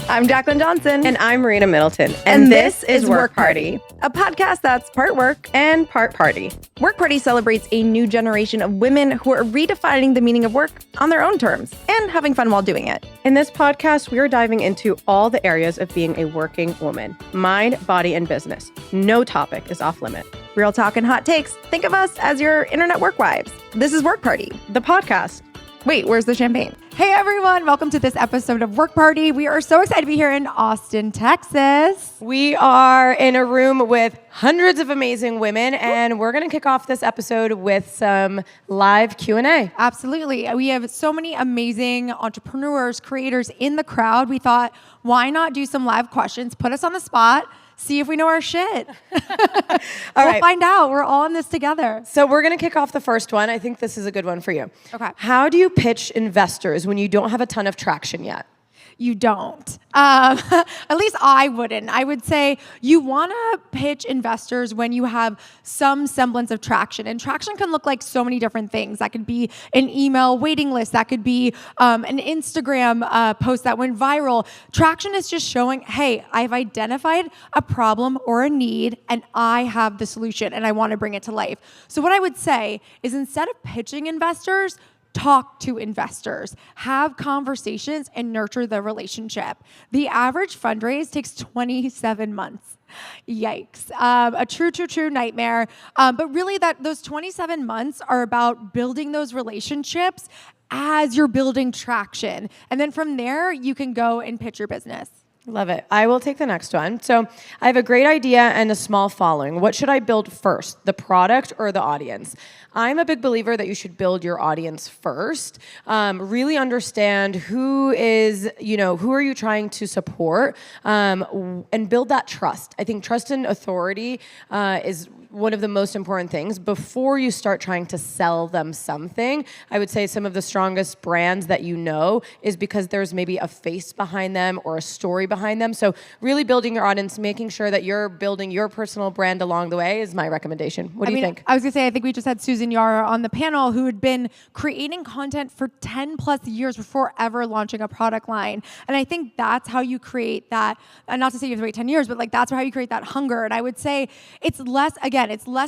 I'm Jacqueline Johnson. And I'm Marina Middleton. And this is Work Party, a podcast that's part work and part party. Work Party celebrates a new generation of women who are redefining the meaning of work on their own terms and having fun while doing it. In this podcast, we are diving into all the areas of being a working woman: mind, body, and business. No topic is off limit. Real talk and hot takes. Think of us as your internet work wives. This is Work Party, the podcast. Wait, where's the champagne? Hey everyone, welcome to this episode of Work Party. We are so excited to be here in Austin, Texas. We are in a room with hundreds of amazing women, and we're going to kick off this episode with some live Q&A. Absolutely. We have so many amazing entrepreneurs, creators in the crowd. We thought, why not do some live questions, put us on the spot, see if we know our shit. We'll find out. We're all in this together. So we're going to kick off the first one. I think this is a good one for you. Okay. How do you pitch investors when you don't have a ton of traction yet? You don't. At least I wouldn't. I would say you want to pitch investors when you have some semblance of traction. And traction can look like so many different things. That could be an email waiting list. That could be an Instagram post that went viral. Traction is just showing, hey, I've identified a problem or a need and I have the solution and I want to bring it to life. So what I would say is, instead of pitching investors, talk to investors, have conversations, and nurture the relationship. The average fundraise takes 27 months. Yikes. A true nightmare. But really, those 27 months are about building those relationships as you're building traction. And then from there, you can go and pitch your business. Love it. I will take the next one. So I have a great idea and a small following. What should I build first, the product or the audience? I'm a big believer that you should build your audience first. Really understand who are you trying to support, and build that trust. I think trust and authority is one of the most important things before you start trying to sell them something. I would say some of the strongest brands that you know is because there's maybe a face behind them or a story behind them. So really building your audience, making sure that you're building your personal brand along the way is my recommendation. What do you think? I was gonna say, I think we just had Susan Yara on the panel, who had been creating content for 10 plus years before ever launching a product line. And I think that's how you create that, and not to say you have to wait 10 years, but like that's how you create that hunger. And I would say it's less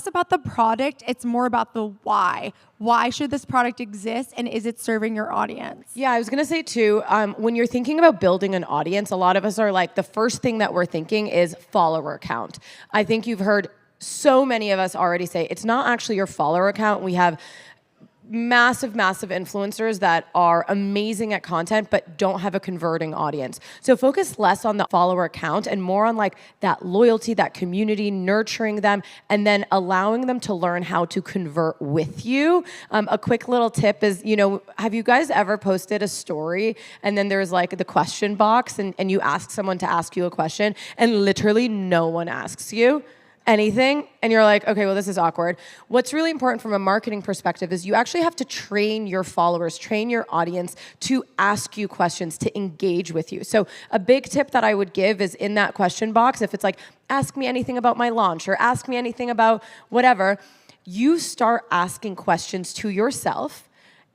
about the product, it's more about the why. Why should this product exist, and is it serving your audience? Yeah, I was gonna say too, when you're thinking about building an audience, a lot of us are like, the first thing that we're thinking is follower count. I think you've heard so many of us already say, it's not actually your follower count. We have massive influencers that are amazing at content but don't have a converting audience. So focus less on the follower count and more on like that loyalty, that community, nurturing them, and then allowing them to learn how to convert with you. A quick little tip is, have you guys ever posted a story and then there's like the question box and you ask someone to ask you a question and literally no one asks you anything, and you're like, okay, well, this is awkward. What's really important from a marketing perspective is you actually have to train your followers, train your audience to ask you questions, to engage with you. So a big tip that I would give is, in that question box, if it's like, ask me anything about my launch or ask me anything about whatever, you start asking questions to yourself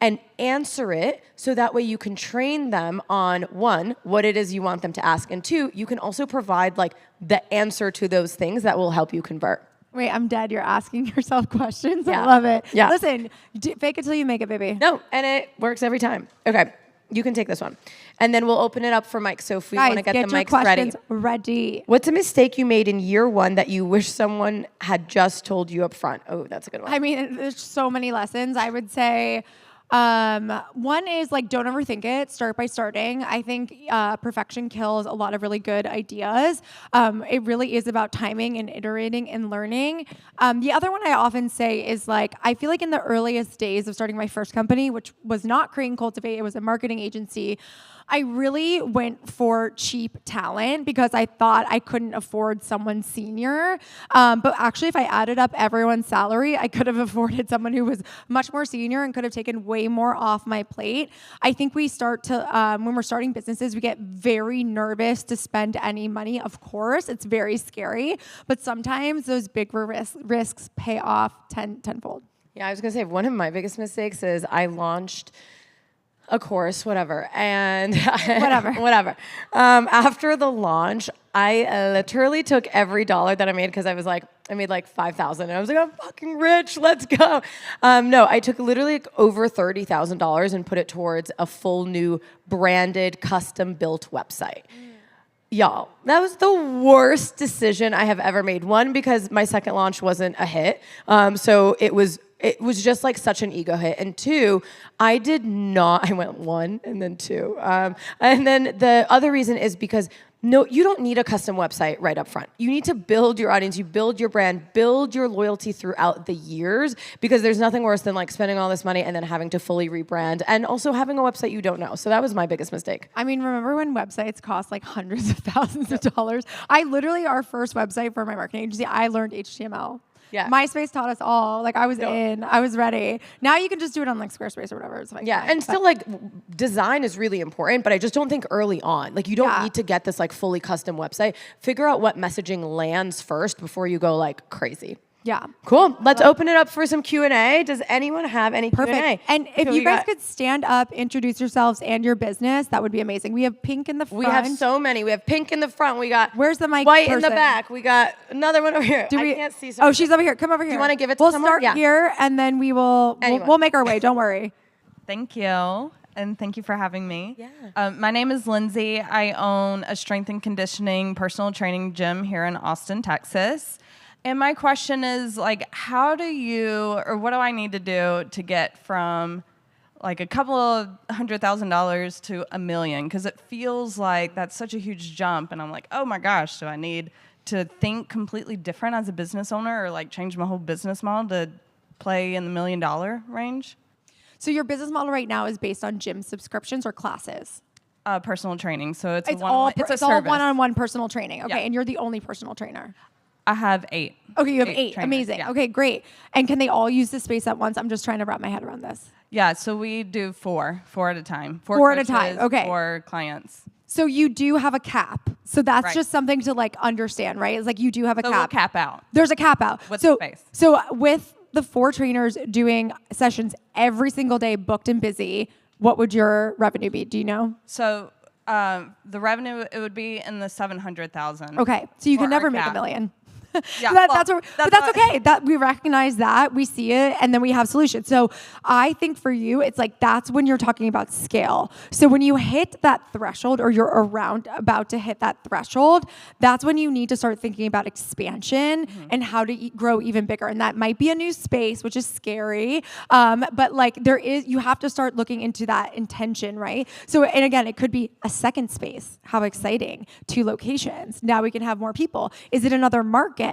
and answer it, so that way you can train them on, one, what it is you want them to ask, and two, you can also provide like the answer to those things that will help you convert. Wait, I'm dead. You're asking yourself questions. Yeah. I love it. Yeah. Listen, fake it till you make it, baby. No, and it works every time. Okay, you can take this one. And then we'll open it up for mics. So if we want to get the mics ready. What's a mistake you made in year one that you wish someone had just told you up front? Oh, that's a good one. I mean, there's so many lessons. I would say one is like, don't overthink it. Start by starting. I think perfection kills a lot of really good ideas. It really is about timing and iterating and learning. The other one I often say is like, I feel like in the earliest days of starting my first company, which was not Create and Cultivate, it was a marketing agency, I really went for cheap talent because I thought I couldn't afford someone senior. But actually, if I added up everyone's salary, I could have afforded someone who was much more senior and could have taken way more off my plate. I think we start to, when we're starting businesses, we get very nervous to spend any money. Of course, it's very scary, but sometimes those big risks pay off tenfold. Yeah, I was gonna say, one of my biggest mistakes is I launched Of course, whatever. And Whatever. After the launch, I literally took every dollar that I made because I made like 5,000, and I was like, I'm fucking rich. Let's go. No, I took literally like over $30,000 and put it towards a full new branded, custom built website. Y'all, that was the worst decision I have ever made. One, because my second launch wasn't a hit. So it was just like such an ego hit. And two, I went one and then two. And then the other reason is because no, you don't need a custom website right up front. You need to build your audience, you build your brand, build your loyalty throughout the years, because there's nothing worse than like spending all this money and then having to fully rebrand and also having a website you don't know. So that was my biggest mistake. I mean, remember when websites cost like hundreds of thousands of dollars? Our first website for my marketing agency, I learned HTML. Yeah. MySpace taught us all. Like I was ready. Now you can just do it on like Squarespace or whatever. It's like yeah, and still like design is really important, but I just don't think early on. Like you don't need to get this like fully custom website. Figure out what messaging lands first before you go like crazy. Yeah. Cool. Let's open it up for some Q&A. Does anyone have any Q&A? Perfect. And if you guys could stand up, introduce yourselves and your business, that would be amazing. We have pink in the front. We have so many. We have pink in the front. We got where's the mic white person? in the back. We got another one over here. I can't see. So she's over here. Come over here. Do you want to give it to we'll someone? Start here, and then we'll make our way. Don't worry. Thank you. And thank you for having me. Yeah. My name is Lindsay. I own a strength and conditioning personal training gym here in Austin, Texas. And my question is, like, what do I need to do to get from like a couple of $100,000 to $1 million? Because it feels like that's such a huge jump. And I'm like, oh my gosh, do I need to think completely different as a business owner, or like change my whole business model to play in the $1 million range? So your business model right now is based on gym subscriptions or classes? Personal training. So it's all service. one-on-one personal training. Okay, Yeah. And you're the only personal trainer. I have 8. Okay, you have 8. trainers, Amazing. yeah. Okay, great. And can they all use the space at once? I'm just trying to wrap my head around this. Yeah, so we do 4 at a time. 4 at a time, coaches, okay. 4 clients. So you do have a cap. So that's Right. just something to like understand, right? It's like you do have a So cap. we'll cap out. There's a cap out. With so, space. So with the 4 trainers doing sessions every single day, booked and busy, what would your revenue be? Do you know? So the revenue, it would be in the 700,000. Okay, so you for can never our make $1 cap. million. Yeah, So well, but that's okay. That we recognize that, we see it, and then we have solutions. So I think for you, it's like that's when you're talking about scale. So when you hit that threshold, or you're about to hit that threshold, that's when you need to start thinking about expansion and how to grow even bigger. And that might be a new space, which is scary. But like you have to start looking into that intention, right? So, and again, it could be a second space. How exciting! 2 locations. Now we can have more people. Is it another market?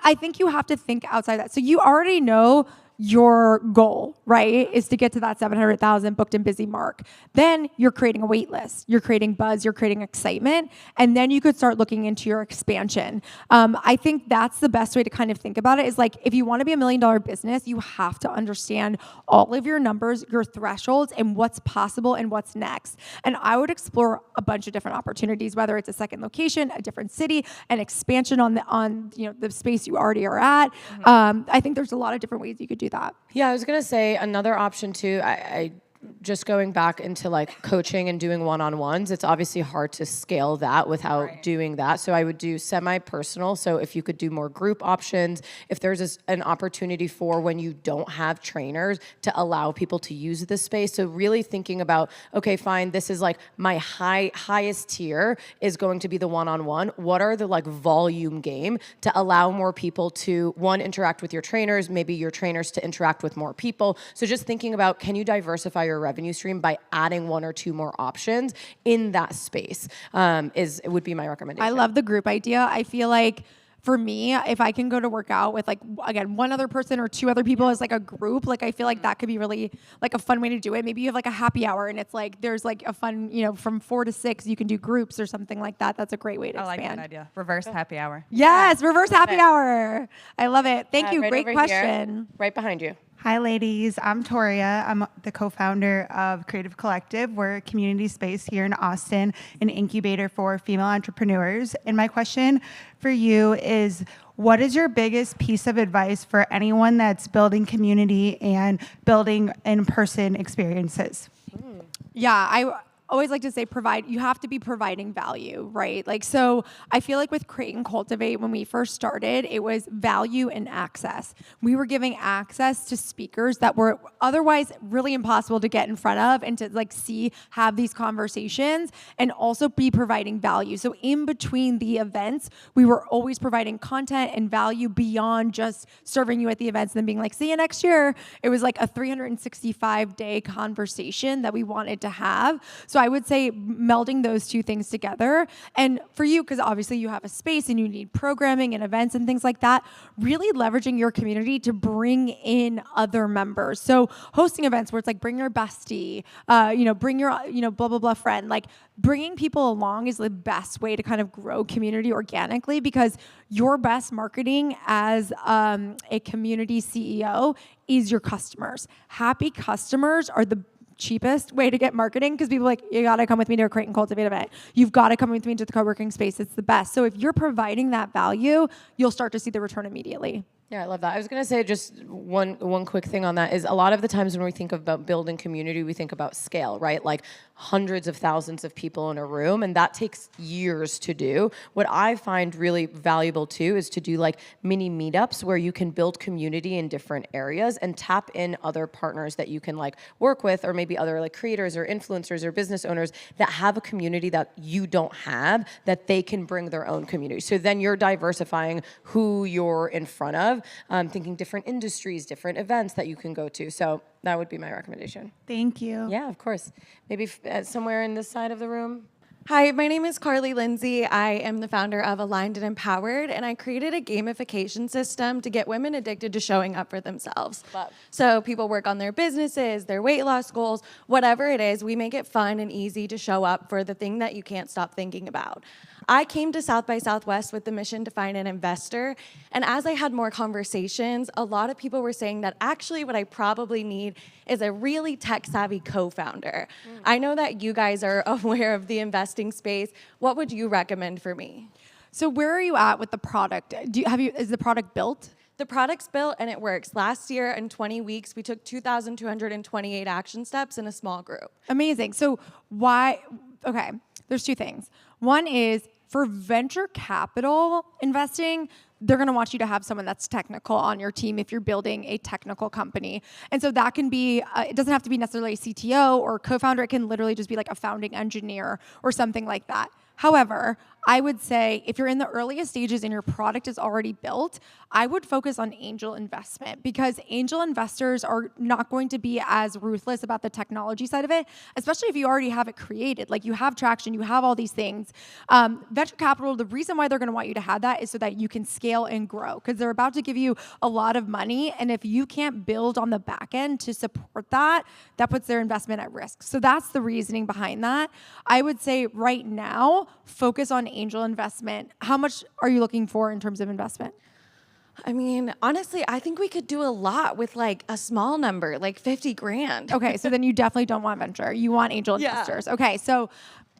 I think you have to think outside that. So you already know your goal, right, is to get to that 700,000 booked and busy mark. Then you're creating a wait list. You're creating buzz. You're creating excitement. And then you could start looking into your expansion. I think that's the best way to kind of think about it, is like, if you want to be $1 million business, you have to understand all of your numbers, your thresholds, and what's possible and what's next. And I would explore a bunch of different opportunities, whether it's a second location, a different city, an expansion on the space you already are at. I think there's a lot of different ways you could do that. Yeah, I was gonna say another option too. I just going back into like coaching and doing one-on-ones, it's obviously hard to scale that without doing that. So I would do semi-personal. So if you could do more group options, if there's an opportunity for when you don't have trainers to allow people to use this space. So really thinking about, okay, fine, this is like my highest tier is going to be the one-on-one. What are the like volume game to allow more people to, one, interact with your trainers, maybe your trainers to interact with more people. So just thinking about, can you diversify your revenue stream by adding 1 or 2 more options in that space would be my recommendation. I love the group idea. I feel like for me, if I can go to work out with like, again, 1 other person or 2 other people as like a group, like I feel like that could be really like a fun way to do it. Maybe you have like a happy hour and it's like, there's like a fun, from 4 to 6, you can do groups or something like that. That's a great way to expand. I like that idea. Reverse happy hour. Yes, reverse happy hour. I love it. Thank you. Right Great over question. here, right behind you. Hi, ladies. I'm Toria. I'm the co-founder of Creative Collective. We're a community space here in Austin, an incubator for female entrepreneurs. And my question for you is, what is your biggest piece of advice for anyone that's building community and building in-person experiences? Yeah, I always like to say you have to be providing value, right? Like, so I feel like with Create and Cultivate, when we first started, it was value and access. We were giving access to speakers that were otherwise really impossible to get in front of and to like have these conversations, and also be providing value. So in between the events, we were always providing content and value beyond just serving you at the events and then being like, see you next year. It was like a 365-day conversation that we wanted to have. So I would say melding those two things together. And for you, because obviously you have a space and you need programming and events and things like that, really leveraging your community to bring in other members. So hosting events where it's like, bring your bestie, bring your, blah, blah, blah friend. Like bringing people along is the best way to kind of grow community organically, because your best marketing as a community CEO is your customers. Happy customers are the cheapest way to get marketing, because people are like, you got to come with me to a Create and Cultivate event. You've got to come with me to the co-working space. It's the best. So if you're providing that value, you'll start to see the return immediately. Yeah, I love that. I was going to say just one quick thing on that is a lot of the times when we think about building community, we think about scale, right? Like hundreds of thousands of people in a room, and that takes years to do. What I find really valuable too is to do like mini meetups where you can build community in different areas and tap in other partners that you can like work with, or maybe other like creators or influencers or business owners that have a community that you don't have, that they can bring their own community. So then you're diversifying who you're in front of, thinking different industries, different events that you can go to. So that would be my recommendation. Thank you. Yeah, of course. Maybe somewhere in this side of the room. Hi, my name is Carly Lindsay. I am the founder of Aligned and Empowered, and I created a gamification system to get women addicted to showing up for themselves. Love. So people work on their businesses, their weight loss goals, whatever it is, we make it fun and easy to show up for the thing that you can't stop thinking about. I came to South by Southwest with the mission to find an investor, and as I had more conversations, a lot of people were saying that actually what I probably need is a really tech-savvy co-founder. I know that you guys are aware of the investing space. What would you recommend for me? So where are you at with the product? Is the product built? The product's built and it works. Last year in 20 weeks, we took 2,228 action steps in a small group. Amazing. So okay, there's two things. One is for venture capital investing, they're going to want you to have someone that's technical on your team if you're building a technical company. And so that can be, it doesn't have to be necessarily a CTO or co-founder. It can literally just be like a founding engineer or something like that. However, I would say if you're in the earliest stages and your product is already built, I would focus on angel investment, because angel investors are not going to be as ruthless about the technology side of it, especially if you already have it created. Like you have traction, you have all these things. Venture capital, the reason why they're going to want you to have that is so that you can scale and grow, because they're about to give you a lot of money. And if you can't build on the back end to support that, that puts their investment at risk. So that's the reasoning behind that. I would say right now, focus on angel investment. How much are you looking for in terms of investment? I mean, honestly, I think we could do a lot with like a small number, like 50 grand. Okay, so then you definitely don't want venture. You want angel Yeah. investors. Okay, so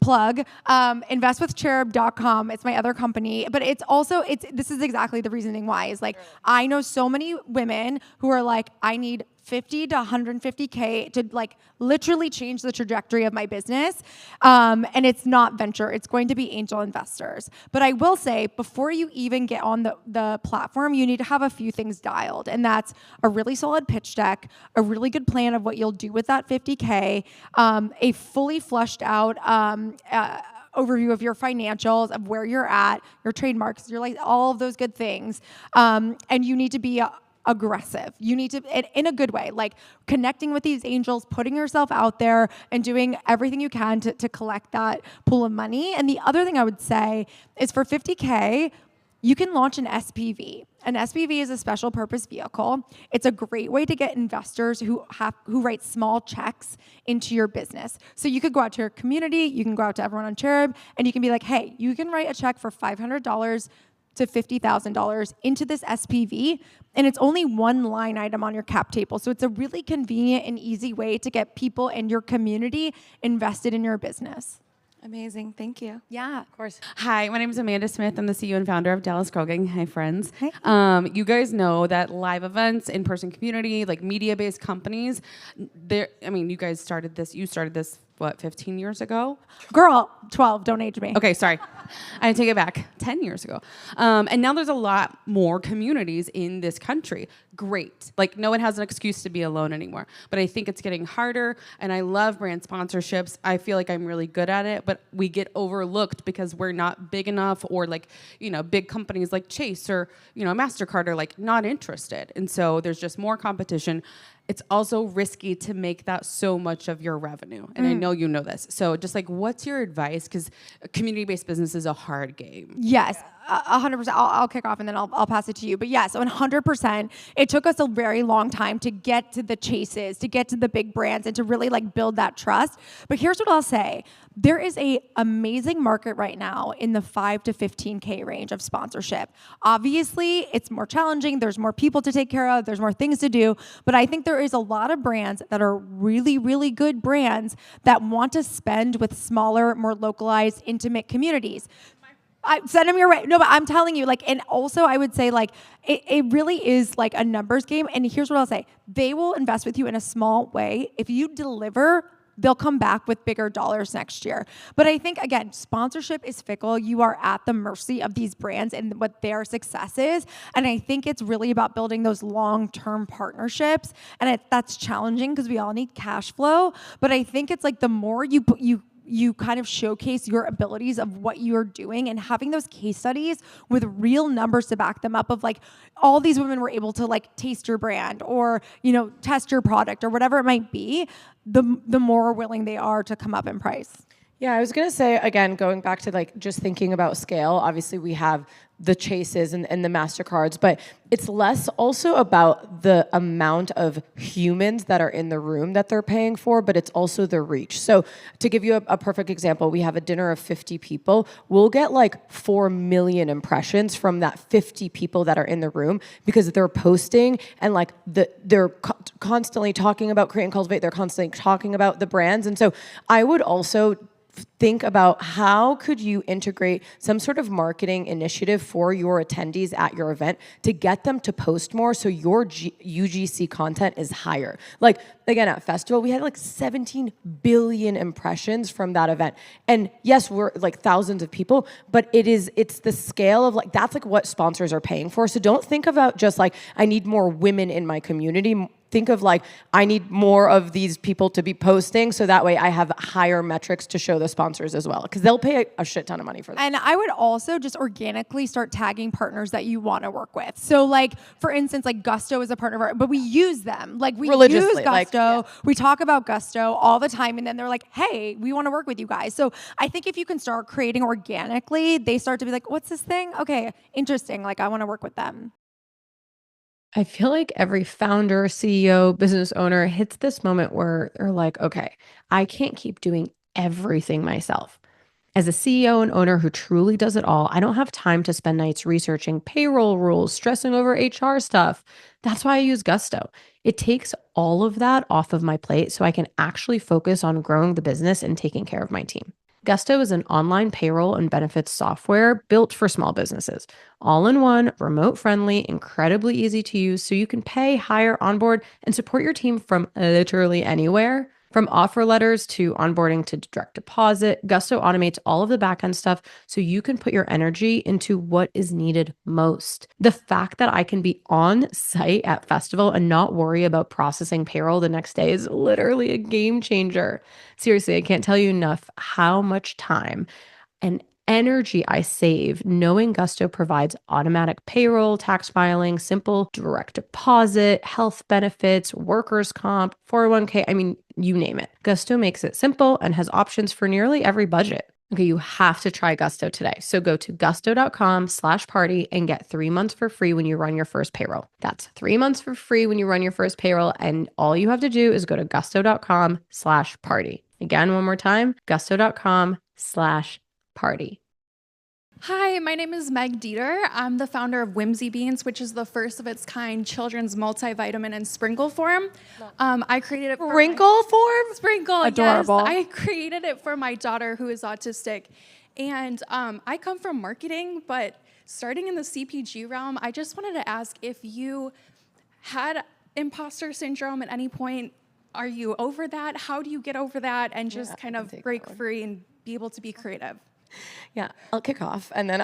plug, investwithcherub.com. It's my other company, but this is exactly the reasoning why is like, I know so many women who are like, I need 50 to 150K to like literally change the trajectory of my business. And it's not venture, it's going to be angel investors. But I will say, before you even get on the platform, you need to have a few things dialed. And that's a really solid pitch deck, a really good plan of what you'll do with that 50K, a fully fleshed out overview of your financials, of where you're at, your trademarks, your like all of those good things. And you need to be aggressive. You need to, in a good way, like connecting with these angels, putting yourself out there and doing everything you can to collect that pool of money. And the other thing I would say is for 50K, you can launch an SPV. An SPV is a special purpose vehicle. It's a great way to get investors who write small checks into your business. So you could go out to your community, you can go out to everyone on Cherub, and you can be like, hey, you can write a check for $500 to $50,000 into this SPV, and it's only one line item on your cap table. So it's a really convenient and easy way to get people in your community invested in your business. Amazing. Thank you. Yeah. Of course. Hi, my name is Amanda Smith. I'm the CEO and founder of Dallas Girl Gang. Hi, friends. Hi. You guys know that live events, in-person community, like media-based companies, you guys started this. You started this 15 years ago? Girl, 12, don't age me. Okay, sorry. I take it back. 10 years ago. And now there's a lot more communities in this country. Great. Like, no one has an excuse to be alone anymore. But I think it's getting harder, and I love brand sponsorships. I feel like I'm really good at it, but we get overlooked because we're not big enough, or like, big companies like Chase or, MasterCard are like not interested. And so there's just more competition. It's also risky to make that so much of your revenue. And I know you know this. So just like, what's your advice? Because community-based business is a hard game. Yes, 100%. I'll kick off and then I'll pass it to you. But yes, 100%. It took us a very long time to get to the Chases, to get to the big brands, and to really like build that trust. But here's what I'll say. There is a amazing market right now in the 5 to 15K range of sponsorship. Obviously, it's more challenging. There's more people to take care of. There's more things to do. But I think there is a lot of brands that are really, really good brands that want to spend with smaller, more localized, intimate communities. Send them your way. No, but I'm telling you, like, and also I would say, like, it really is like a numbers game. And here's what I'll say. They will invest with you in a small way. If you deliver, they'll come back with bigger dollars next year. But I think, again, sponsorship is fickle. You are at the mercy of these brands and what their success is. And I think it's really about building those long-term partnerships. And that's challenging because we all need cash flow. But I think it's like the more you kind of showcase your abilities of what you're doing, and having those case studies with real numbers to back them up of like, all these women were able to like taste your brand or, test your product or whatever it might be, the more willing they are to come up in price. Yeah, I was going to say, again, going back to like just thinking about scale, obviously we have the Chases and the MasterCards, but it's less also about the amount of humans that are in the room that they're paying for, but it's also the reach. So to give you a perfect example, we have a dinner of 50 people. We'll get like 4 million impressions from that 50 people that are in the room because they're posting and like they're constantly talking about Create and Cultivate. They're constantly talking about the brands. And so I would also think about how could you integrate some sort of marketing initiative for your attendees at your event to get them to post more so your UGC content is higher. Like, again, at Festival, we had like 17 billion impressions from that event. And yes, we're like thousands of people, but it's the scale of like, that's like what sponsors are paying for. So don't think about just like, I need more women in my community. Think of like, I need more of these people to be posting so that way I have higher metrics to show the sponsors as well, because they'll pay a shit ton of money for that. And I would also just organically start tagging partners that you want to work with. So like, for instance, like Gusto is a partner of ours, but we use them. Like we use Gusto. Like, yeah. We talk about Gusto all the time, and then they're like, hey, we want to work with you guys. So I think if you can start creating organically, they start to be like, what's this thing? Okay, interesting. Like I want to work with them. I feel like every founder, CEO, business owner hits this moment where they're like, okay, I can't keep doing everything myself. As a CEO and owner who truly does it all, I don't have time to spend nights researching payroll rules, stressing over HR stuff. That's why I use Gusto. It takes all of that off of my plate so I can actually focus on growing the business and taking care of my team. Gusto is an online payroll and benefits software built for small businesses. All-in-one, remote-friendly, incredibly easy to use, so you can pay, hire, onboard, and support your team from literally anywhere. From offer letters to onboarding to direct deposit, Gusto automates all of the backend stuff so you can put your energy into what is needed most. The fact that I can be on site at Festival and not worry about processing payroll the next day is literally a game changer. Seriously, I can't tell you enough how much time and energy I save knowing Gusto provides automatic payroll, tax filing, simple direct deposit, health benefits, workers' comp, 401k, I mean, you name it. Gusto makes it simple and has options for nearly every budget. Okay, you have to try Gusto today. So go to gusto.com/party and get 3 months for free when you run your first payroll. That's 3 months for free when you run your first payroll. And all you have to do is go to gusto.com/party. Again, one more time, gusto.com/party. Hi, my name is Meg Dieter. I'm the founder of Whimsy Beans, which is the first of its kind children's multivitamin and sprinkle form. I created it for Sprinkle, adorable. Yes. I created it for my daughter who is autistic. And I come from marketing, but starting in the CPG realm, I just wanted to ask if you had imposter syndrome at any point are you over that? How do you get over that and just kind of break free and be able to be creative? Yeah, I'll kick off and then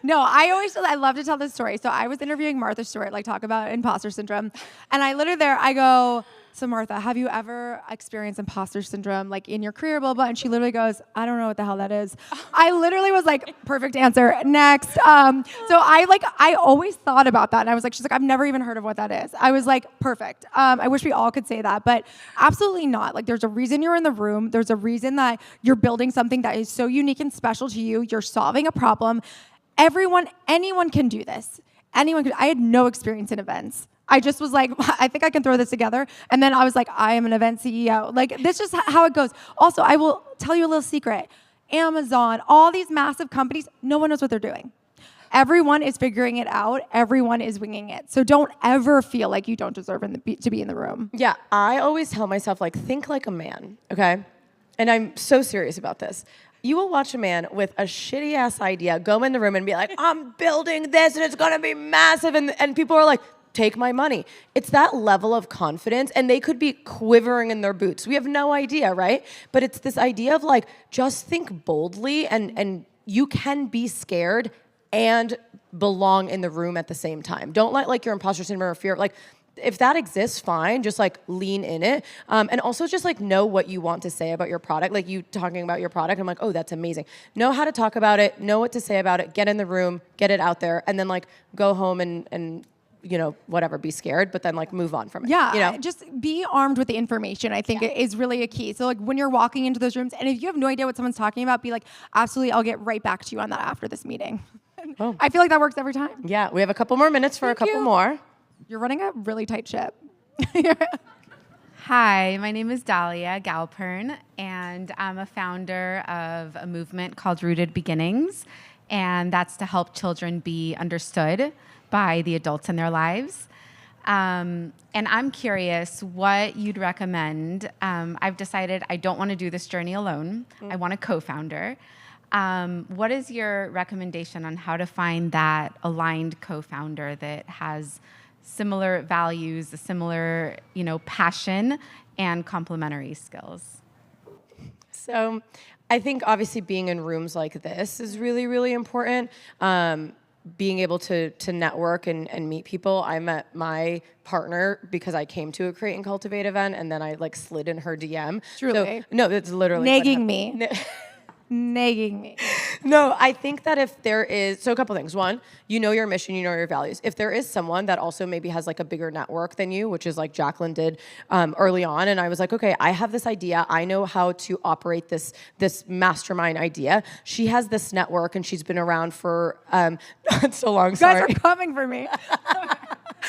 No, I love to tell this story. So I was interviewing Martha Stewart, like talk about imposter syndrome. And I literally I go, so Martha, have you ever experienced imposter syndrome like in your career, blah, blah? And she literally goes, I don't know what the hell that is. I literally was like, perfect answer, next. So I always thought about that. And I was like, she's like, I've never even heard of what that is. I was like, perfect. I wish we all could say that, but absolutely not. Like there's a reason you're in the room. There's a reason that you're building something that is so unique and special to you. You're solving a problem. Anyone can do this. Anyone could. I had no experience in events. I just was like, I think I can throw this together. And then I was like, I am an event CEO. Like, this is just how it goes. Also, I will tell you a little secret. Amazon, all these massive companies, no one knows what they're doing. Everyone is figuring it out. Everyone is winging it. So don't ever feel like you don't deserve to be in the room. Yeah, I always tell myself, like, think like a man, okay? And I'm so serious about this. You will watch a man with a shitty ass idea go in the room and be like, I'm building this and it's gonna be massive. And people are like, take my money. It's that level of confidence, and they could be quivering in their boots. We have no idea, right? But it's this idea of like, just think boldly, and you can be scared and belong in the room at the same time. Don't let like your imposter syndrome or fear, like, if that exists, fine, just like lean in it. And also just like know what you want to say about your product. Like you talking about your product, I'm like, oh, that's amazing. Know how to talk about it, know what to say about it, get in the room, get it out there, and then like go home and you know, whatever, be scared, but then like move on from it. Yeah, you know? just be armed with the information, I think is really a key. So like when you're walking into those rooms, and if you have no idea what someone's talking about, be like, absolutely, I'll get right back to you on that after this meeting. Oh. I feel like that works every time. Yeah, we have a couple more minutes for a couple more. You're running a really tight ship. Hi, my name is Dahlia Galpern, and I'm a founder of a movement called Rooted Beginnings, and that's to help children be understood by the adults in their lives. And I'm curious what you'd recommend. I've decided I don't want to do this journey alone. I want a co-founder. What is your recommendation on how to find that aligned co-founder that has similar values, a similar, passion and complementary skills? So I think obviously being in rooms like this is really, really important. Being able to network and meet people. I met my partner because I came to a Create and Cultivate event, and then I like slid in her DM. Truly. So, no, it's literally nagging me. Nagging me. No, I think that if there is, so a couple things. One, you know your mission, you know your values. If there is someone that also maybe has like a bigger network than you, which is like Jacqueline did early on, and I was like, okay, I have this idea. I know how to operate this mastermind idea. She has this network, and she's been around for not so long. You guys are coming for me.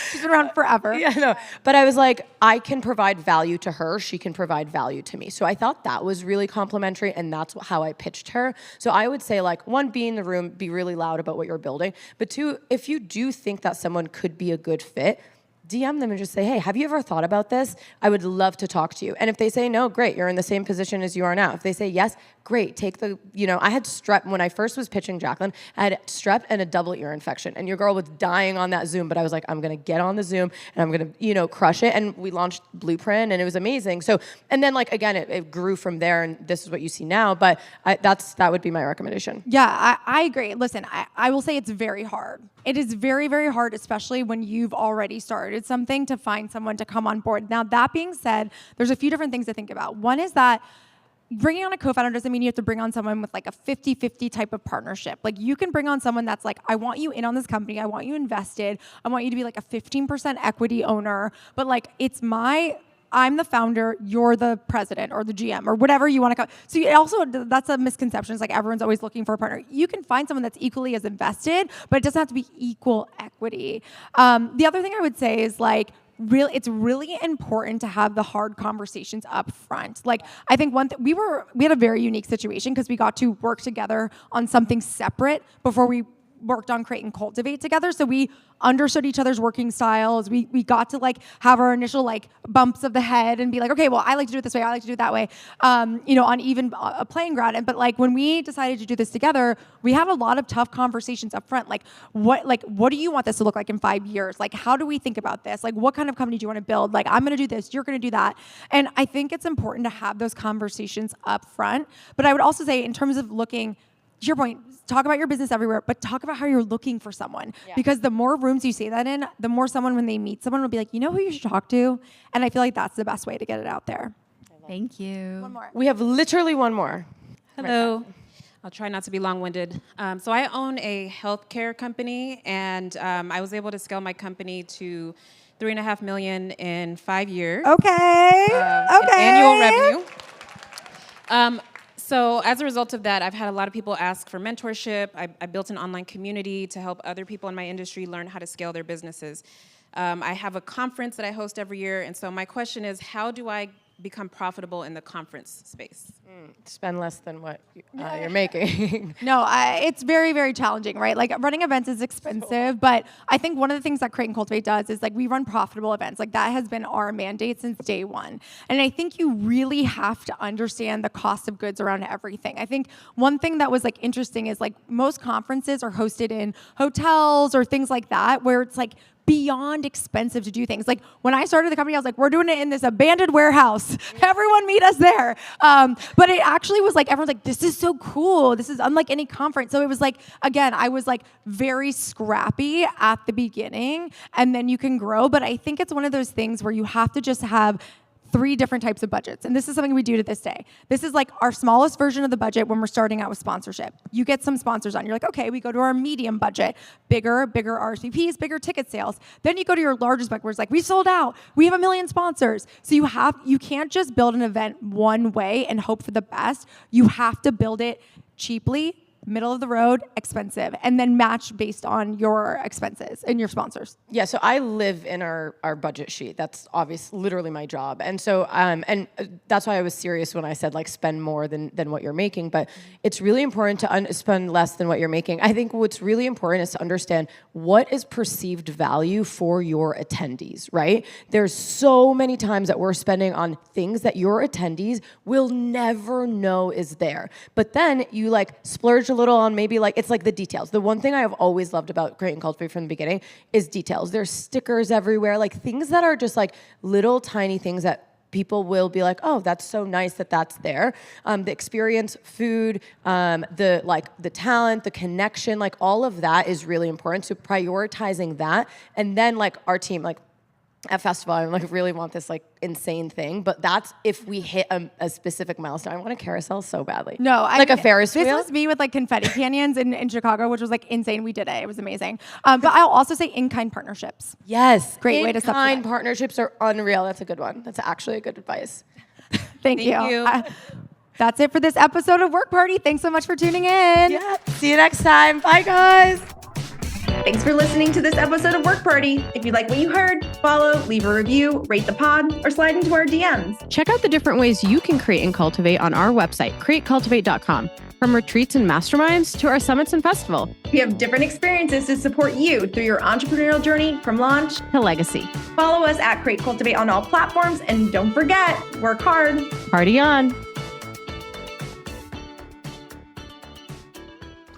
She's been around forever. Yeah, no. But I was like, I can provide value to her. She can provide value to me. So I thought that was really complimentary, and that's how I pitched her. So I would say, like, one, be in the room, be really loud about what you're building. But two, if you do think that someone could be a good fit, DM them and just say, hey, have you ever thought about this? I would love to talk to you. And if they say no, great, you're in the same position as you are now. If they say yes, great, take the, I had strep, when I first was pitching Jacqueline, I had strep and a double ear infection. And your girl was dying on that Zoom, but I was like, I'm gonna get on the Zoom and I'm gonna, crush it. And we launched Blueprint and it was amazing. So, and then like, again, it grew from there, and this is what you see now, but that would be my recommendation. Yeah, I agree. Listen, I will say it's very hard. It is very, very hard, especially when you've already started something, to find someone to come on board. Now, that being said, there's a few different things to think about. One is that bringing on a co-founder doesn't mean you have to bring on someone with like a 50-50 type of partnership. Like you can bring on someone that's like, I want you in on this company. I want you invested. I want you to be like a 15% equity owner. But like, I'm the founder, you're the president or the GM or whatever you want to call it. So that's a misconception. It's like everyone's always looking for a partner. You can find someone that's equally as invested, but it doesn't have to be equal equity. The other thing I would say is like, it's really important to have the hard conversations up front. Like, I think we had a very unique situation because we got to work together on something separate before we worked on Create and Cultivate together. So we understood each other's working styles. We got to like have our initial like bumps of the head and be like, okay, well, I like to do it this way. I like to do it that way, on even a playing ground. But like when we decided to do this together, we had a lot of tough conversations up front. Like what do you want this to look like in 5 years? Like, how do we think about this? Like, what kind of company do you want to build? Like, I'm going to do this. You're going to do that. And I think it's important to have those conversations up front. But I would also say in terms of looking, to your point, talk about your business everywhere, but talk about how you're looking for someone. Yeah. Because the more rooms you say that in, the more someone, when they meet someone, will be like, you know who you should talk to? And I feel like that's the best way to get it out there. Thank you. One more. We have literally one more. Hello. I'll try not to be long-winded. So I own a healthcare company, and I was able to scale my company to $3.5 million in 5 years. Okay. In annual revenue. So as a result of that, I've had a lot of people ask for mentorship. I built an online community to help other people in my industry learn how to scale their businesses. I have a conference that I host every year, and so my question is, how do I become profitable in the conference space? Spend less than what you're making. No, it's very, very challenging, right? Like running events is expensive, but I think one of the things that Create and Cultivate does is like we run profitable events. Like that has been our mandate since day one. And I think you really have to understand the cost of goods around everything. I think one thing that was like interesting is like most conferences are hosted in hotels or things like that, where it's like beyond expensive to do things. Like when I started the company, I was like, we're doing it in this abandoned warehouse. Everyone meet us there. But it actually was like, everyone's like, this is so cool. This is unlike any conference. So it was like, again, I was like very scrappy at the beginning, and then you can grow. But I think it's one of those things where you have to just have 3 different types of budgets. And this is something we do to this day. This is like our smallest version of the budget when we're starting out with sponsorship. You get some sponsors on. You're like, okay, we go to our medium budget, bigger RSVPs, bigger ticket sales. Then you go to your largest budget where it's like, we sold out. We have 1 million sponsors. So you can't just build an event one way and hope for the best. You have to build it cheaply, middle of the road, expensive, and then match based on your expenses and your sponsors. Yeah, so I live in our budget sheet. That's obviously literally my job. And so, that's why I was serious when I said like spend more than what you're making, but it's really important to spend less than what you're making. I think what's really important is to understand what is perceived value for your attendees, right? There's so many times that we're spending on things that your attendees will never know is there. But then you like splurge a little on maybe like, it's like the details. The one thing I have always loved about Create and Cultivate from the beginning is details. There's stickers everywhere, like things that are just like little tiny things that people will be like, oh, that's so nice that that's there. The experience, food, the talent, the connection, like all of that is really important. So prioritizing that. And then like our team, like at festival, I like really want this like insane thing, but that's if we hit a specific milestone. I want a carousel so badly. No, like a Ferris wheel. This was me with like confetti canyons in Chicago, which was like insane. We did it. It was amazing. But I'll also say in-kind partnerships. Yes. Great way to subsidize. In-kind partnerships are unreal. That's a good one. That's actually a good advice. Thank you. That's it for this episode of Work Party. Thanks so much for tuning in. Yeah. See you next time. Bye, guys. Thanks for listening to this episode of Work Party. If you like what you heard, follow, leave a review, rate the pod, or slide into our DMs. Check out the different ways you can create and cultivate on our website, createcultivate.com. From retreats and masterminds to our summits and festival. We have different experiences to support you through your entrepreneurial journey from launch to legacy. Follow us at Create Cultivate on all platforms, and don't forget, work hard. Party on.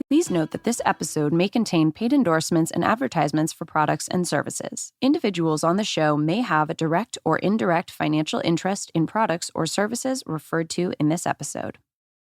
Please note that this episode may contain paid endorsements and advertisements for products and services. Individuals on the show may have a direct or indirect financial interest in products or services referred to in this episode.